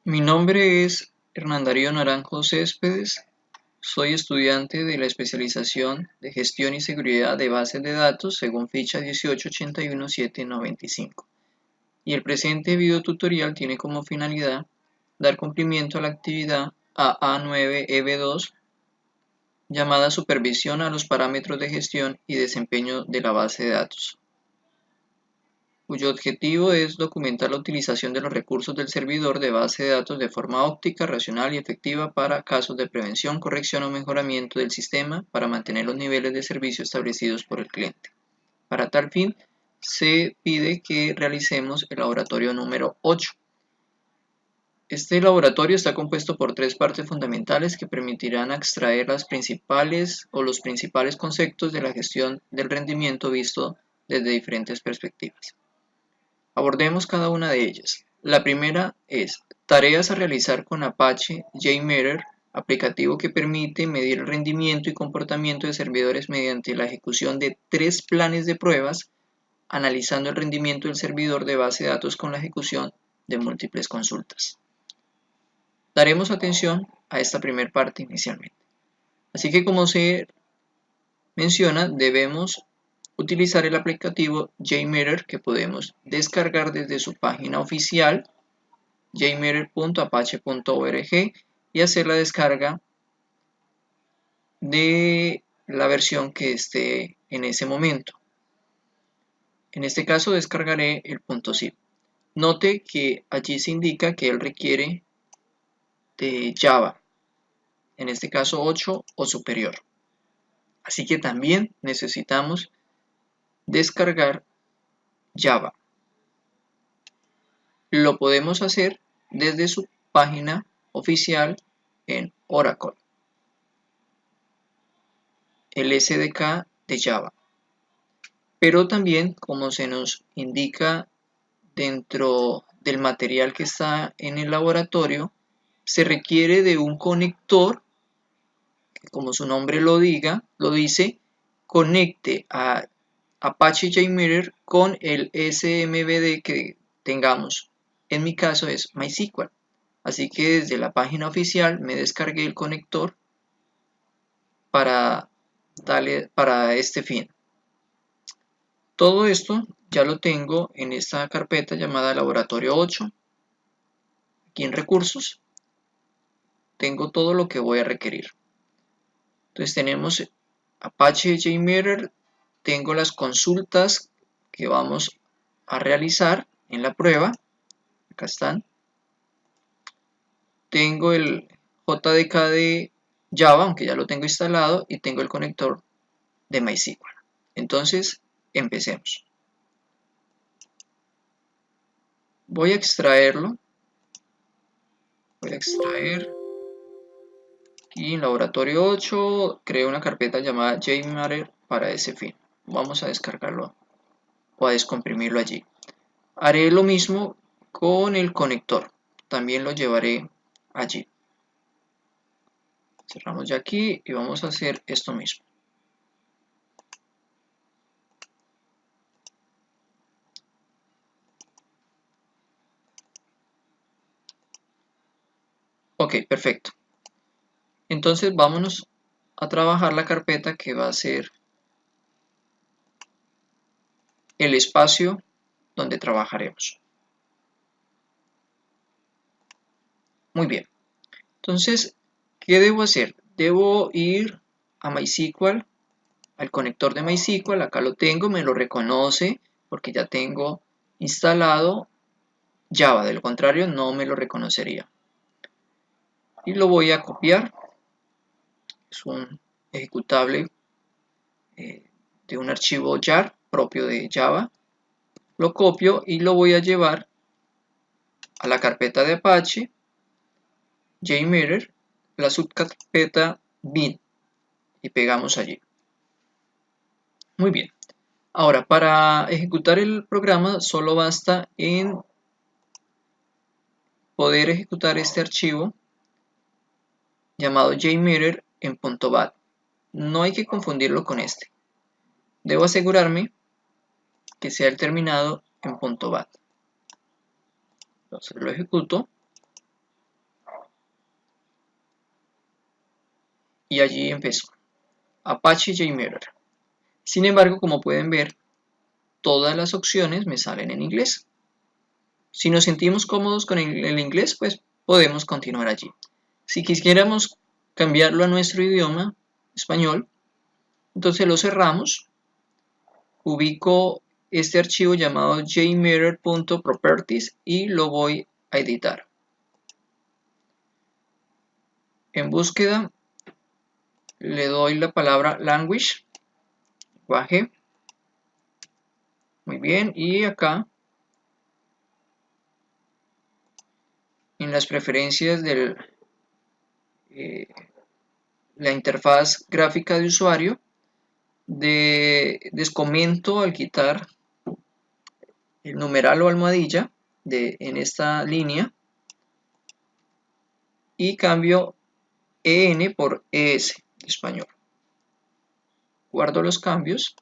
Mi nombre es Hernán Darío Naranjo Céspedes, soy estudiante de la especialización de Gestión y Seguridad de Bases de Datos según ficha 1881795 y el presente videotutorial tiene como finalidad dar cumplimiento a la actividad AA9EB2 llamada Supervisión a los parámetros de gestión y desempeño de la base de datos, cuyo objetivo es documentar la utilización de los recursos del servidor de base de datos de forma óptima, racional y efectiva para casos de prevención, corrección o mejoramiento del sistema para mantener los niveles de servicio establecidos por el cliente. Para tal fin, se pide que realicemos el laboratorio número 8. Este laboratorio está compuesto por tres partes fundamentales que permitirán extraer los principales conceptos de la gestión del rendimiento visto desde diferentes perspectivas. Abordemos cada una de ellas. La primera es tareas a realizar con Apache JMeter, aplicativo que permite medir el rendimiento y comportamiento de servidores mediante la ejecución de tres planes de pruebas, analizando el rendimiento del servidor de base de datos con la ejecución de múltiples consultas. Daremos atención a esta primera parte inicialmente. Así que como se menciona, debemos utilizar el aplicativo JMeter que podemos descargar desde su página oficial jmeter.apache.org y hacer la descarga de la versión que esté en ese momento. En este caso descargaré el .zip. Note que allí se indica que él requiere de Java, en este caso 8 o superior. Así que también necesitamos descargar Java. Lo podemos hacer desde su página oficial en Oracle, el SDK de Java. Pero también, como se nos indica dentro del material que está en el laboratorio, se requiere de un conector que, como su nombre lo dice, conecte a Apache JMeter con el SMBD que tengamos. En mi caso es MySQL. Así que desde la página oficial me descargué el conector para este fin. Todo esto ya lo tengo en esta carpeta llamada Laboratorio 8. Aquí en Recursos tengo todo lo que voy a requerir. Entonces tenemos Apache JMeter, tengo las consultas que vamos a realizar en la prueba. Acá están. Tengo el JDK de Java, aunque ya lo tengo instalado, y tengo el conector de MySQL. Entonces, empecemos. Voy a extraerlo. Voy a extraer. Aquí en Laboratorio 8, creo una carpeta llamada JMeter para ese fin. Vamos a descargarlo o a descomprimirlo allí. Haré lo mismo con el conector. También lo llevaré allí. Cerramos ya aquí y vamos a hacer esto mismo. Ok, perfecto. Entonces vámonos a trabajar la carpeta que va a ser el espacio donde trabajaremos. Muy bien. Entonces, ¿qué debo hacer? Debo ir a MySQL, al conector de MySQL. Acá lo tengo, me lo reconoce porque ya tengo instalado Java. De lo contrario, no me lo reconocería. Y lo voy a copiar. Es un ejecutable de un archivo jar propio de Java. Lo copio y lo voy a llevar a la carpeta de Apache JMeter, la subcarpeta bin, y pegamos allí. Muy bien. Ahora, para ejecutar el programa solo basta en poder ejecutar este archivo llamado JMeter en .bat. No hay que confundirlo con este. Debo asegurarme que sea el terminado en .bat. Entonces lo ejecuto. y allí empezó. Apache JMeter. Sin embargo, como pueden ver, todas las opciones me salen en inglés. Si nos sentimos cómodos con el inglés, pues podemos continuar allí. Si quisiéramos cambiarlo a nuestro idioma, español, entonces lo cerramos, ubico este archivo llamado jmeter.properties y lo voy a editar. En búsqueda le doy la palabra language, lenguaje, muy bien, y acá en las preferencias de la interfaz gráfica de usuario, descomento al quitar el numeral o almohadilla en esta línea y cambio EN por ES, español. Guardo los cambios,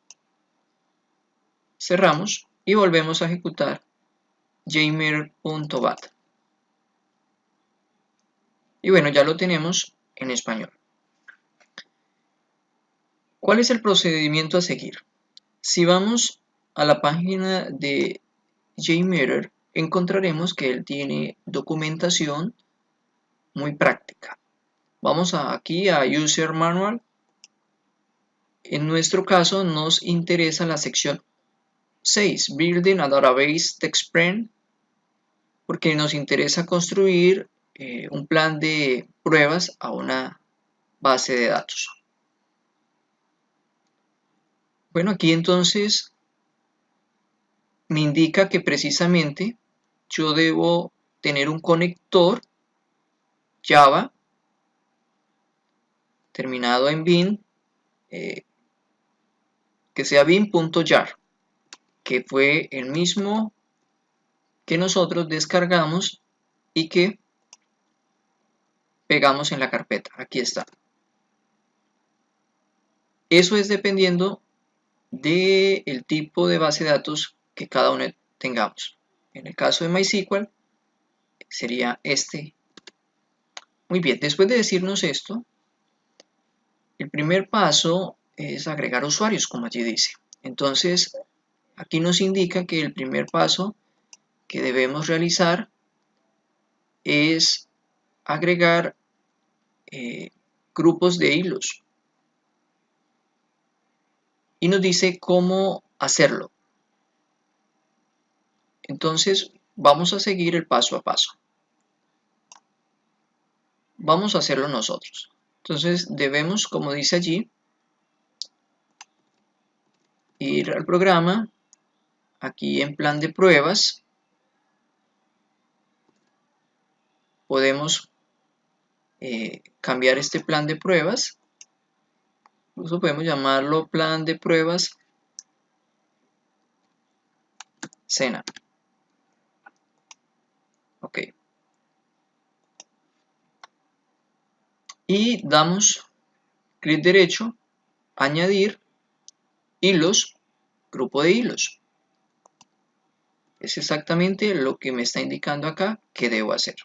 cerramos y volvemos a ejecutar jmeter.bat. Y bueno, ya lo tenemos en español. ¿Cuál es el procedimiento a seguir? Si vamos a la página de JMeter, encontraremos que él tiene documentación muy práctica. Vamos aquí a User Manual. En nuestro caso nos interesa la sección 6, Building a Database TextPrint, porque nos interesa construir un plan de pruebas a una base de datos. Bueno, aquí entonces me indica que precisamente yo debo tener un conector Java terminado en bin, que sea bin.jar, que fue el mismo que nosotros descargamos y que pegamos en la carpeta. Aquí está. Eso es dependiendo del tipo de base de datos que cada uno tengamos. En el caso de MySQL sería este. Muy bien, después de decirnos esto, el primer paso es agregar usuarios, como allí dice. Entonces, aquí nos indica que el primer paso que debemos realizar es agregar grupos de hilos. Y nos dice cómo hacerlo. Entonces, vamos a seguir el paso a paso. Vamos a hacerlo nosotros. Entonces, debemos, como dice allí, ir al programa, aquí en plan de pruebas, podemos cambiar este plan de pruebas, incluso podemos llamarlo plan de pruebas Cena. Ok. Y damos clic derecho, añadir hilos, grupo de hilos. Es exactamente lo que me está indicando acá que debo hacer.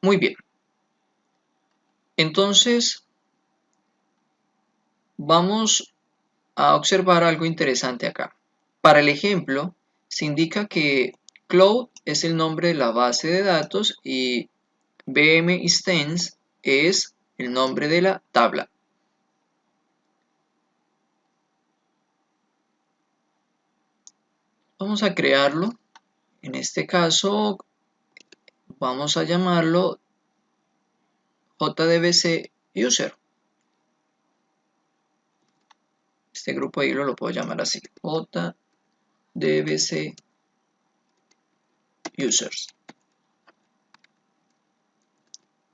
Muy bien. Entonces, vamos a observar algo interesante acá. Para el ejemplo, se indica que Cloud es el nombre de la base de datos y BM Instance es el nombre de la tabla. Vamos a crearlo. En este caso, vamos a llamarlo JDBC User. Este grupo de hilo lo puedo llamar así, JDBC Users.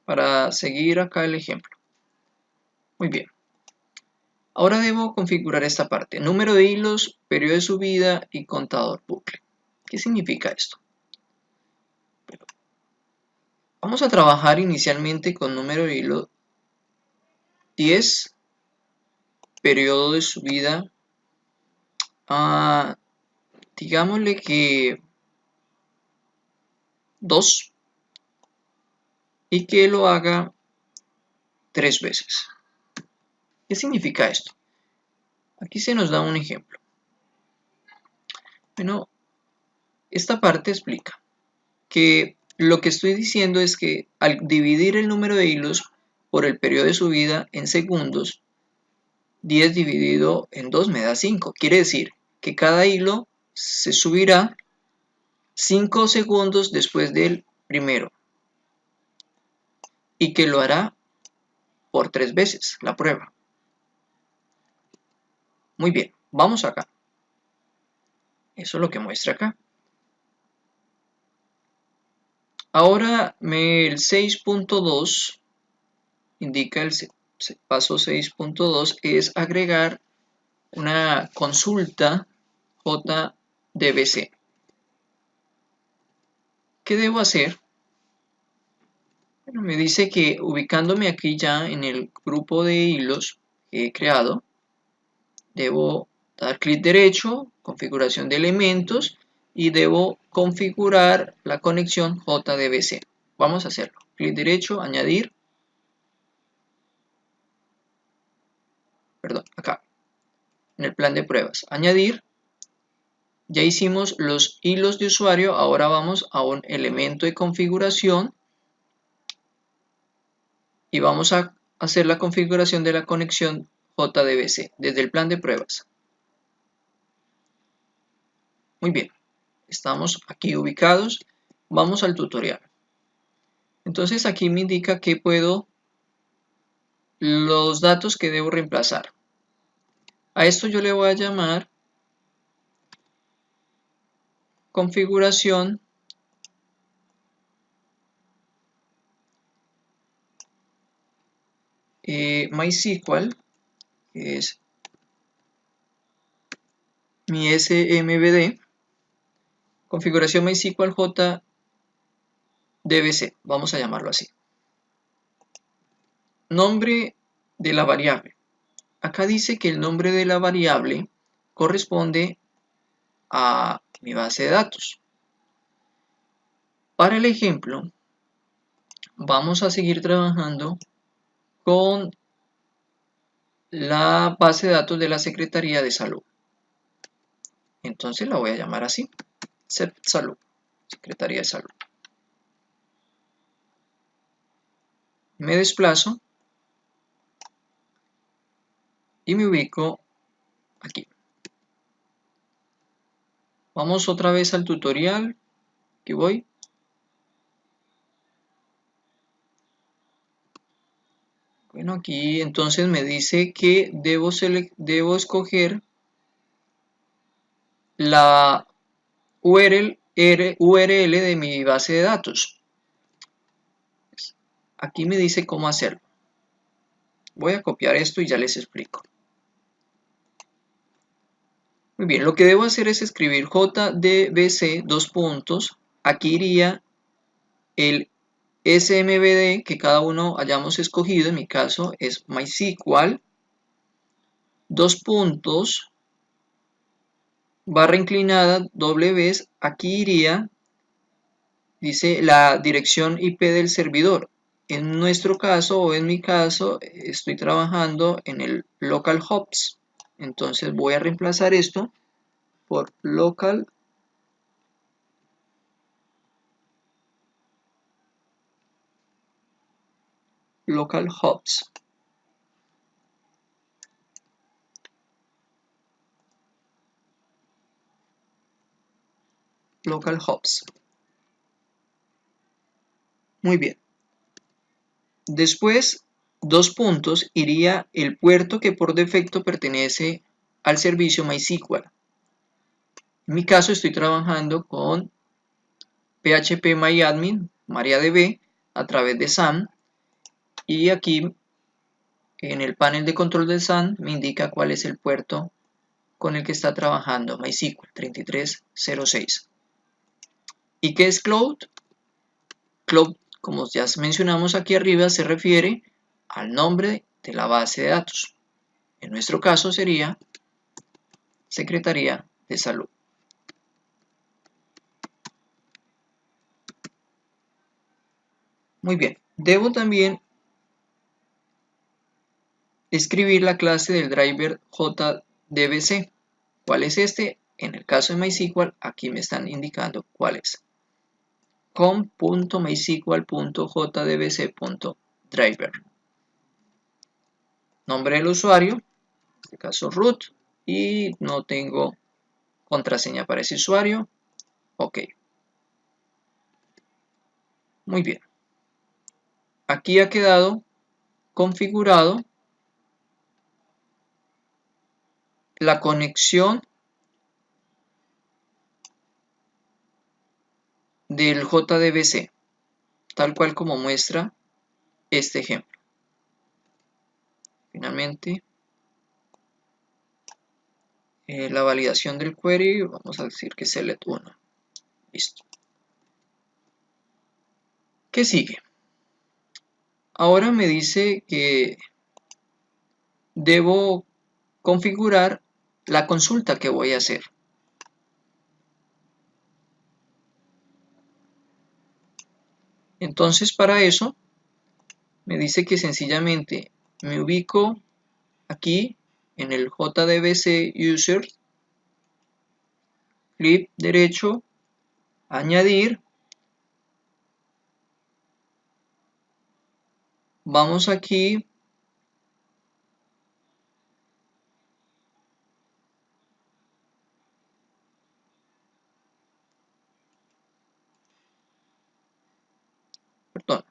Para seguir acá el ejemplo. Muy bien. Ahora debo configurar esta parte. Número de hilos, periodo de subida y contador bucle. ¿Qué significa esto? Bueno, vamos a trabajar inicialmente con número de hilo 10, periodo de subida, digámosle que 2, y que lo haga 3 veces. ¿Qué significa esto? Aquí se nos da un ejemplo. Bueno, esta parte explica que lo que estoy diciendo es que al dividir el número de hilos por el periodo de subida en segundos, 10 dividido en 2 me da 5. Quiere decir que cada hilo se subirá 5 segundos después del primero y que lo hará por 3 veces la prueba. Muy bien, vamos acá. Eso es lo que muestra acá. Ahora el 6.2 indica el paso 6.2 es agregar una consulta JDBC. ¿Qué debo hacer? Bueno, me dice que ubicándome aquí ya en el grupo de hilos que he creado, debo dar clic derecho, configuración de elementos y debo configurar la conexión JDBC. Vamos a hacerlo. Clic derecho, añadir. Perdón, acá. En el plan de pruebas. Añadir. Ya hicimos los hilos de usuario, ahora vamos a un elemento de configuración y vamos a hacer la configuración de la conexión JDBC desde el plan de pruebas. Muy bien, estamos aquí ubicados, vamos al tutorial. Entonces aquí me indica que los datos que debo reemplazar. A esto yo le voy a llamar configuración MySQL, que es mi SMBD, configuración MySQL JDBC, vamos a llamarlo así. Nombre de la variable. Acá dice que el nombre de la variable corresponde a mi base de datos. Para el ejemplo, vamos a seguir trabajando con la base de datos de la Secretaría de Salud. Entonces la voy a llamar así, Salud, Secretaría de Salud. Me desplazo y me ubico aquí. Vamos otra vez al tutorial, aquí voy. Bueno, aquí entonces me dice que debo escoger la URL de mi base de datos. Aquí me dice cómo hacerlo. Voy a copiar esto y ya les explico. Muy bien, lo que debo hacer es escribir JDBC, dos puntos. Aquí iría el SMBD que cada uno hayamos escogido. En mi caso es MySQL. Dos puntos. Barra inclinada, doble vez. Aquí iría, dice, la dirección IP del servidor. En nuestro caso o en mi caso estoy trabajando en el localhost. Entonces voy a reemplazar esto por localhost. Muy bien. Después, dos puntos, iría el puerto que por defecto pertenece al servicio MySQL. En mi caso estoy trabajando con phpMyAdmin, MariaDB, a través de SAN. Y aquí en el panel de control del SAN me indica cuál es el puerto con el que está trabajando MySQL 3306. ¿Y qué es Cloud? Cloud, como ya mencionamos aquí arriba, se refiere al nombre de la base de datos. En nuestro caso sería Secretaría de Salud. Muy bien, debo también escribir la clase del driver JDBC. ¿Cuál es este? En el caso de MySQL, aquí me están indicando cuál es. com.mysql.jdbc.driver. Nombre del usuario, en este caso root, y no tengo contraseña para ese usuario. Ok. Muy bien. Aquí ha quedado configurado la conexión del JDBC, tal cual como muestra este ejemplo. Finalmente, la validación del query, vamos a decir que select 1. Listo. ¿Qué sigue? Ahora me dice que debo configurar la consulta que voy a hacer. Entonces, para eso, me dice que sencillamente me ubico aquí en el JDBC User, clic derecho, añadir. Vamos aquí perdón.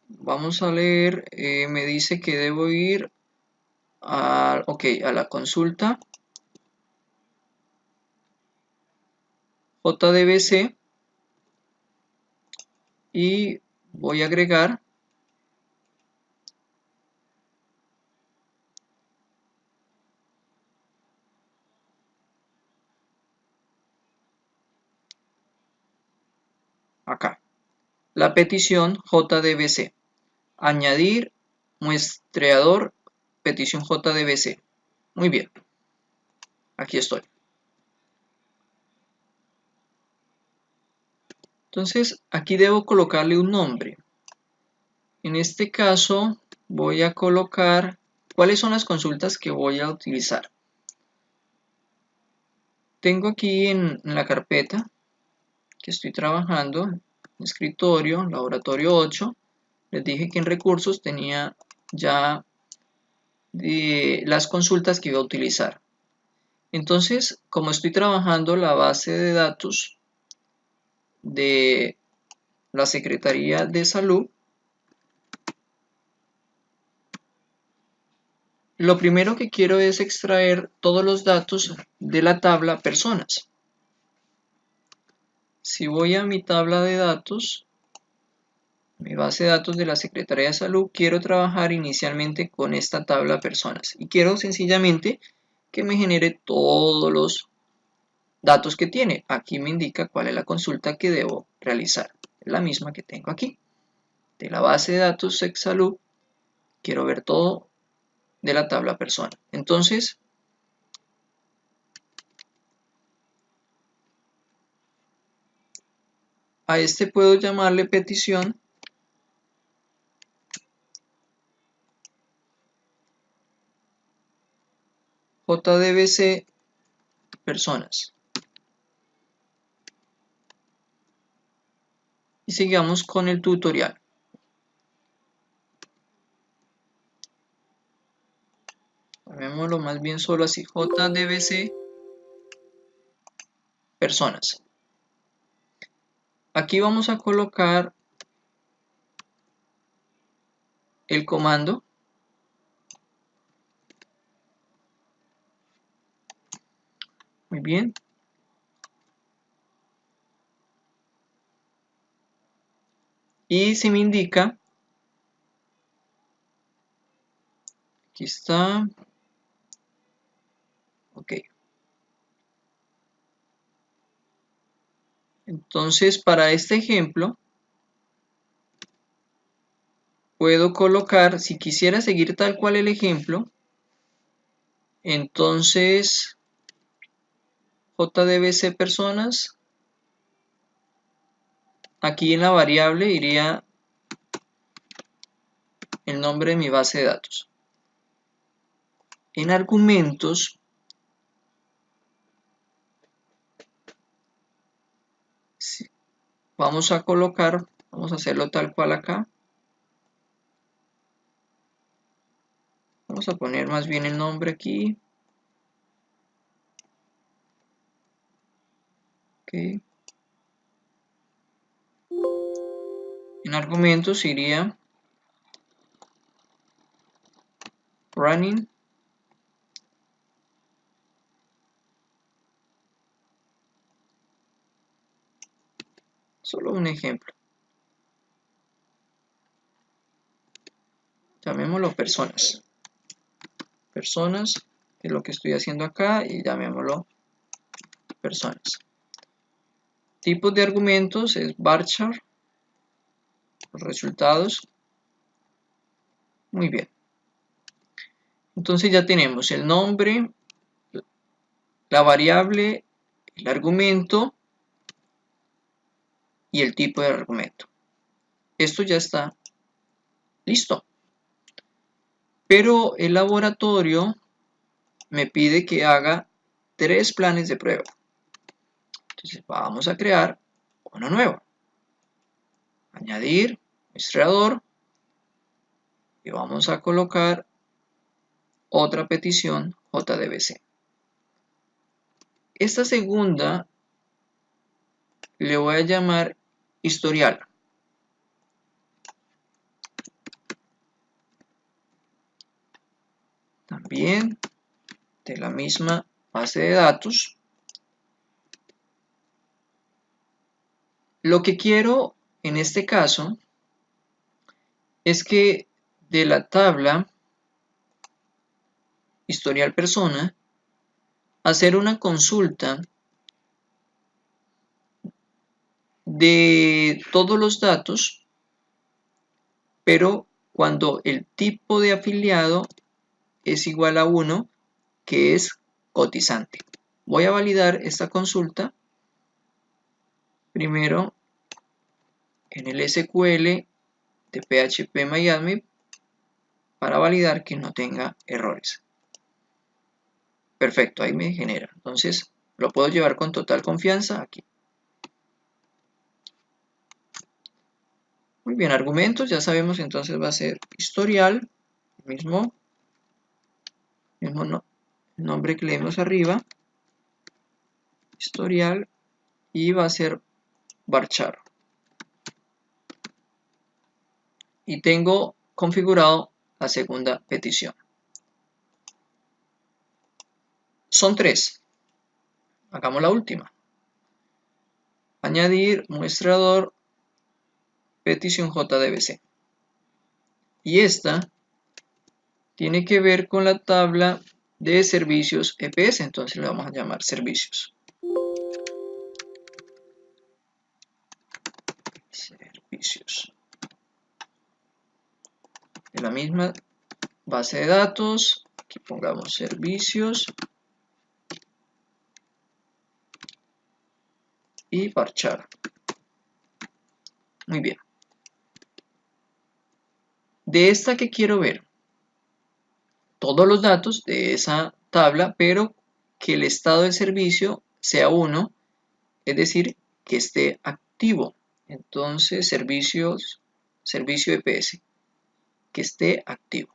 Vamos a leer, me dice que debo ir a la consulta JDBC y voy a agregar acá la petición JDBC, añadir muestreador petición JDBC. Muy bien, aquí estoy. Entonces aquí debo colocarle un nombre. En este caso voy a colocar cuáles son las consultas que voy a utilizar. Tengo aquí en la carpeta que estoy trabajando, escritorio, laboratorio 8, les dije que en recursos tenía ya las consultas que iba a utilizar. Entonces, como estoy trabajando la base de datos de la Secretaría de Salud, lo primero que quiero es extraer todos los datos de la tabla personas. Si voy a mi tabla de datos, mi base de datos de la Secretaría de Salud, quiero trabajar inicialmente con esta tabla personas y quiero sencillamente que me genere todos los datos que tiene. Aquí me indica cuál es la consulta que debo realizar. Es la misma que tengo aquí. De la base de datos SecSalud, quiero ver todo de la tabla persona. Entonces, a este puedo llamarle petición JDBC personas. Y sigamos con el tutorial. Llamémoslo más bien solo así, JDBC personas. Aquí vamos a colocar el comando muy bien. Y se me indica, aquí está, ok. Entonces, para este ejemplo, puedo colocar, si quisiera seguir tal cual el ejemplo, entonces JDBC personas aquí en la variable iría el nombre de mi base de datos. En argumentos, vamos a colocar, vamos a hacerlo tal cual acá. Vamos a poner más bien el nombre aquí. Okay. En argumentos iría running solo un ejemplo. Llamémoslo personas. Personas es lo que estoy haciendo acá y llamémoslo personas. Tipos de argumentos es varchar. Los resultados. Muy bien. Entonces ya tenemos el nombre, la variable, el argumento y el tipo de argumento. Esto ya está listo. Pero el laboratorio me pide que haga 3 planes de prueba. Entonces vamos a crear uno nuevo. Añadir muestreador y vamos a colocar otra petición JDBC. Esta segunda le voy a llamar historial. También de la misma base de datos. Lo que quiero en este caso es que de la tabla historial persona hacer una consulta de todos los datos, pero cuando el tipo de afiliado es igual a 1, que es cotizante. Voy a validar esta consulta primero en el SQL de PHP-MyAdmin para validar que no tenga errores. Perfecto, ahí me genera. Entonces lo puedo llevar con total confianza aquí. Muy bien, argumentos, ya sabemos, entonces va a ser historial, el mismo nombre que leemos arriba, historial, y va a ser varchar. Y tengo configurado la segunda petición. Son 3. Hagamos la última. Añadir muestrador petición JDBC. Y esta tiene que ver con la tabla de servicios EPS, entonces le vamos a llamar servicios. Servicios. De la misma base de datos, aquí pongamos servicios y varchar. Muy bien. De esta que quiero ver todos los datos de esa tabla, pero que el estado del servicio sea 1, es decir, que esté activo. Entonces, servicio EPS, que esté activo.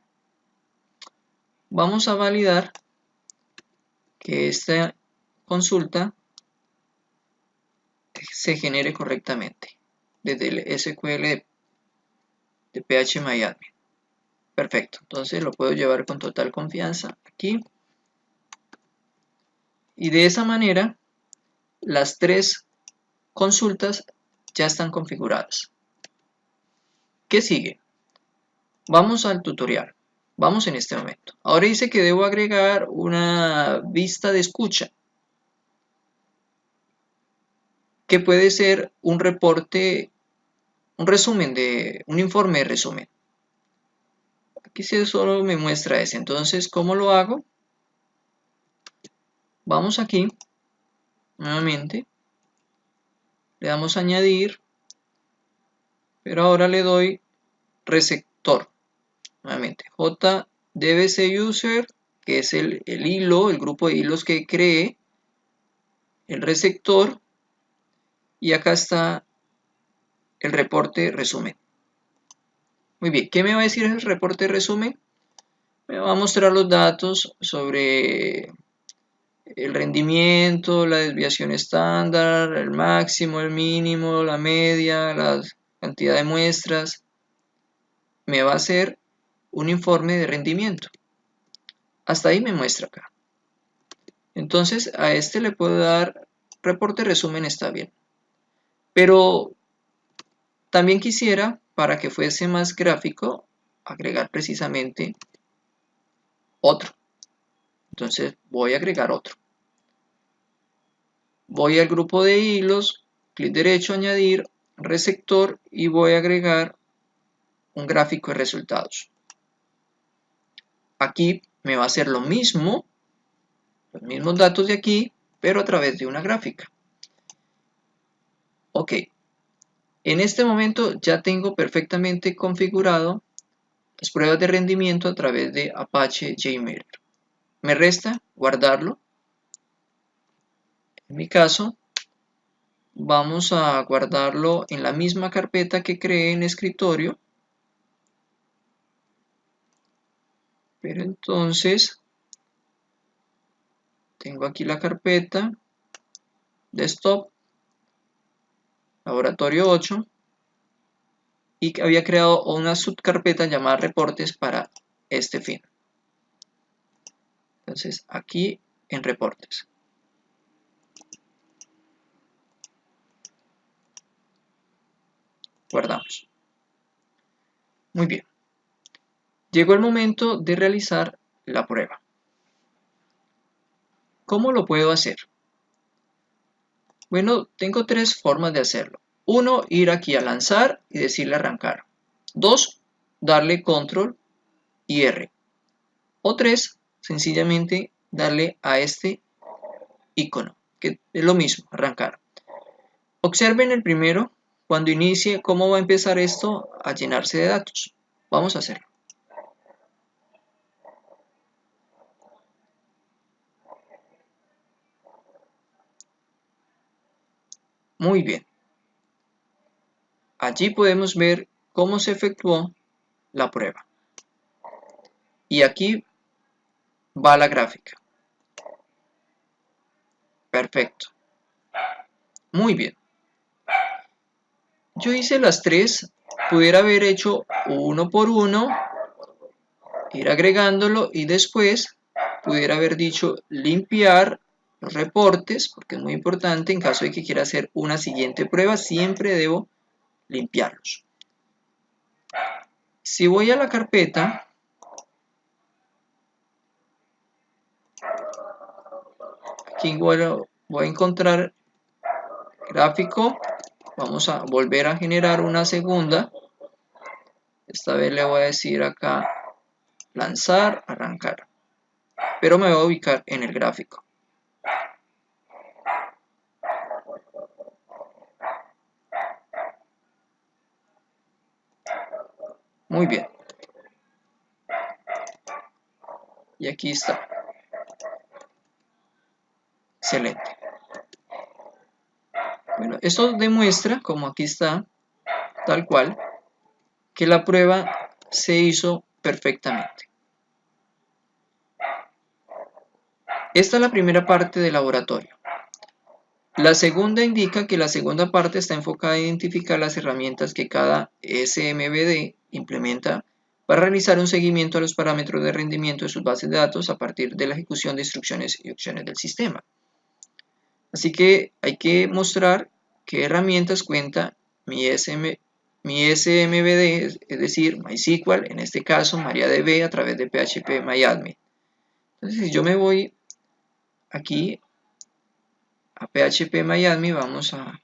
Vamos a validar que esta consulta se genere correctamente desde el SQL de PHP-MyAdmin. Perfecto, entonces lo puedo llevar con total confianza aquí. Y de esa manera, las 3 consultas ya están configuradas. ¿Qué sigue? Vamos al tutorial. Vamos en este momento. Ahora dice que debo agregar una vista de escucha, que puede ser un reporte, un resumen un informe de resumen. Aquí solo me muestra ese. Entonces, ¿cómo lo hago? Vamos aquí, nuevamente, le damos a añadir pero ahora le doy receptor. Nuevamente, JDBC-User, que es el hilo, el grupo de hilos que cree el receptor, y acá está el reporte resumen. Muy bien, ¿qué me va a decir el reporte resumen? Me va a mostrar los datos sobre el rendimiento, la desviación estándar, el máximo, el mínimo, la media, la cantidad de muestras. Me va a hacer un informe de rendimiento. Hasta ahí me muestra acá. Entonces a este le puedo dar reporte resumen, está bien. Pero también quisiera, para que fuese más gráfico, agregar precisamente otro. Entonces voy a agregar otro. Voy al grupo de hilos, clic derecho, añadir, receptor, y voy a agregar un gráfico de resultados. Aquí me va a hacer lo mismo, los mismos datos de aquí, pero a través de una gráfica. Ok, en este momento ya tengo perfectamente configurado las pruebas de rendimiento a través de Apache JMeter. Me resta guardarlo. En mi caso, vamos a guardarlo en la misma carpeta que creé en escritorio. Pero entonces, tengo aquí la carpeta, desktop, laboratorio 8, y había creado una subcarpeta llamada reportes para este fin. Entonces, aquí en reportes. Guardamos. Muy bien. Llegó el momento de realizar la prueba. ¿Cómo lo puedo hacer? Bueno, tengo tres formas de hacerlo. 1, ir aquí a lanzar y decirle arrancar. 2, darle control y R. O 3, sencillamente darle a este icono, que es lo mismo, arrancar. Observen el primero, cuando inicie, cómo va a empezar esto a llenarse de datos. Vamos a hacerlo. Muy bien. Allí podemos ver cómo se efectuó la prueba. Y aquí va la gráfica. Perfecto. Muy bien. Yo hice las tres. Pudiera haber hecho uno por uno, ir agregándolo, y después pudiera haber dicho limpiar los reportes, porque es muy importante en caso de que quiera hacer una siguiente prueba, siempre debo limpiarlos. Si voy a la carpeta, aquí voy a encontrar gráfico. Vamos a volver a generar una segunda. Esta vez le voy a decir acá lanzar, arrancar, pero me voy a ubicar en el gráfico. Muy bien. Y aquí está. Excelente. Bueno, esto demuestra, como aquí está, tal cual, que la prueba se hizo perfectamente. Esta es la primera parte del laboratorio. La segunda indica que la segunda parte está enfocada a identificar las herramientas que cada SMBD implementa para realizar un seguimiento a los parámetros de rendimiento de sus bases de datos a partir de la ejecución de instrucciones y opciones del sistema. Así que hay que mostrar qué herramientas cuenta mi SMBD, es decir, MySQL, en este caso MariaDB a través de PHP-MyAdmin. Entonces, si yo me voy aquí a PHP-MyAdmin, vamos a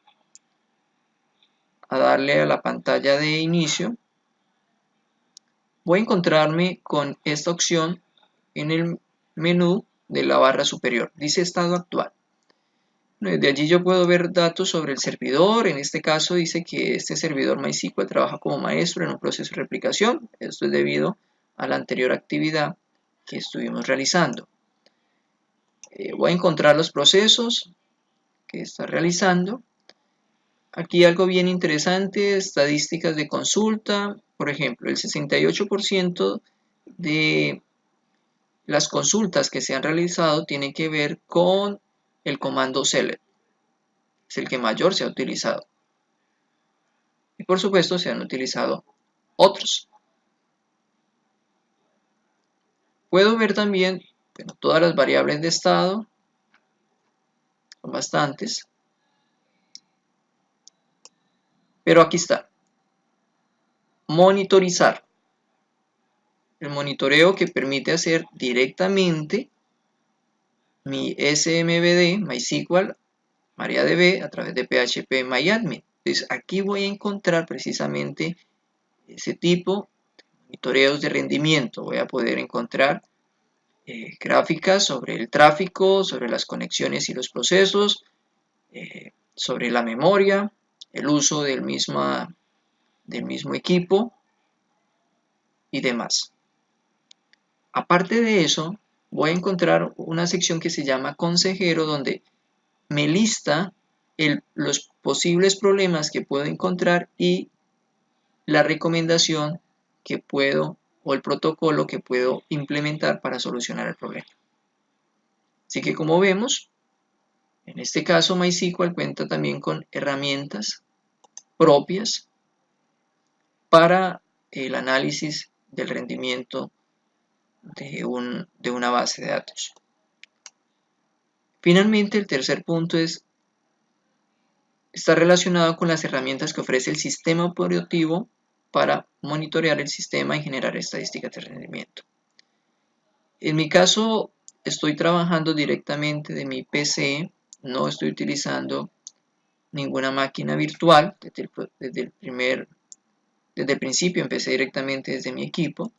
darle a la pantalla de inicio. Voy a encontrarme con esta opción en el menú de la barra superior. Dice estado actual. Desde allí yo puedo ver datos sobre el servidor. En este caso dice que este servidor MySQL trabaja como maestro en un proceso de replicación. Esto es debido a la anterior actividad que estuvimos realizando. Voy a encontrar los procesos que está realizando. Aquí algo bien interesante, estadísticas de consulta. Por ejemplo, el 68% de las consultas que se han realizado tienen que ver con el comando select. Es el que mayor se ha utilizado. Y por supuesto se han utilizado otros. Puedo ver también todas las variables de estado. Son bastantes. Pero aquí está. Monitorizar. El monitoreo que permite hacer directamente mi SMBD, MySQL, MariaDB a través de PHP MyAdmin. Entonces aquí voy a encontrar precisamente ese tipo de monitoreos de rendimiento. Voy a poder encontrar gráficas sobre el tráfico, sobre las conexiones y los procesos, sobre la memoria, el uso del mismo equipo y demás. Aparte de eso, voy a encontrar una sección que se llama consejero, donde me lista los posibles problemas que puedo encontrar y la recomendación que puedo o el protocolo que puedo implementar para solucionar el problema. Así que como vemos, en este caso MySQL cuenta también con herramientas propias para el análisis del rendimiento de una base de datos. Finalmente, el tercer punto está relacionado con las herramientas que ofrece el sistema operativo para monitorear el sistema y generar estadísticas de rendimiento. En mi caso, estoy trabajando directamente de mi PC, no estoy utilizando ninguna máquina virtual. Desde el principio empecé directamente desde mi equipo,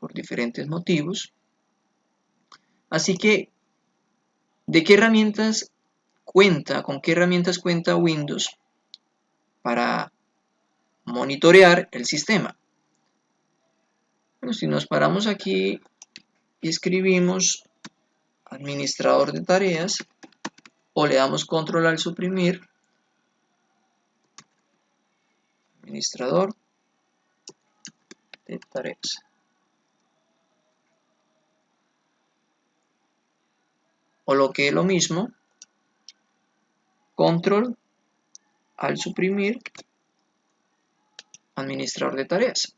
por diferentes motivos. Así que, ¿de qué herramientas con qué herramientas cuenta Windows para monitorear el sistema? Bueno, si nos paramos aquí y escribimos administrador de tareas o le damos control al suprimir, administrador de tareas. O lo que es lo mismo, control al suprimir, administrador de tareas.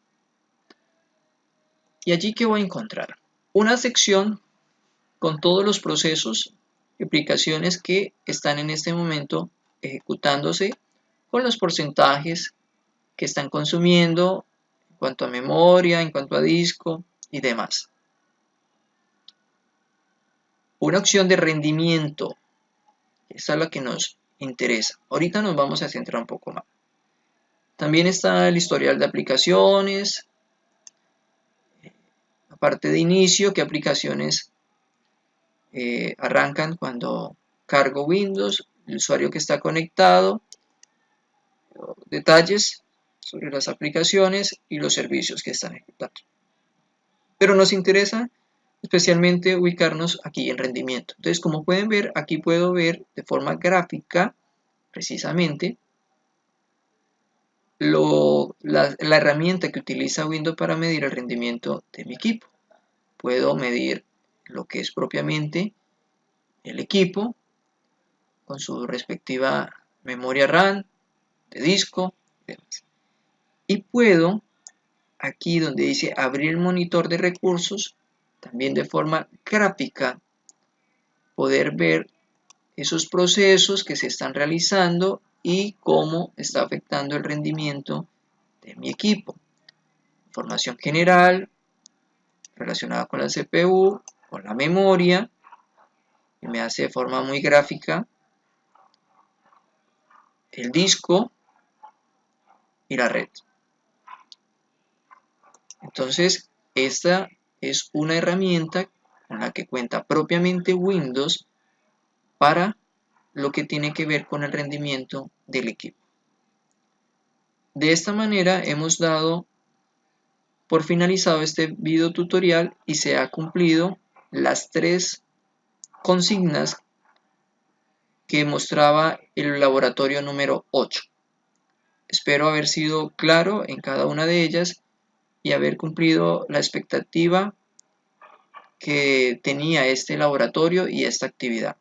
Y allí, ¿qué voy a encontrar? Una sección con todos los procesos y aplicaciones que están en este momento ejecutándose, con los porcentajes que están consumiendo en cuanto a memoria, en cuanto a disco y demás. Una opción de rendimiento, esa es la que nos interesa. Ahorita nos vamos a centrar un poco más. También está el historial de aplicaciones, la parte de inicio, qué aplicaciones arrancan cuando cargo Windows, el usuario que está conectado, detalles sobre las aplicaciones y los servicios que están ejecutando. Pero nos interesa especialmente ubicarnos aquí en rendimiento. Entonces, como pueden ver, aquí puedo ver de forma gráfica precisamente la herramienta que utiliza Windows para medir el rendimiento de mi equipo. Puedo medir lo que es propiamente el equipo con su respectiva memoria RAM, de disco y demás. Y puedo, aquí donde dice abrir el monitor de recursos, también de forma gráfica, poder ver esos procesos que se están realizando y cómo está afectando el rendimiento de mi equipo. Información general relacionada con la CPU, con la memoria, y me hace de forma muy gráfica el disco y la red. Entonces, esta es una herramienta con la que cuenta propiamente Windows para lo que tiene que ver con el rendimiento del equipo. De esta manera hemos dado por finalizado este video tutorial y se ha cumplido las 3 consignas que mostraba el laboratorio número 8. Espero haber sido claro en cada una de ellas y haber cumplido la expectativa que tenía este laboratorio y esta actividad.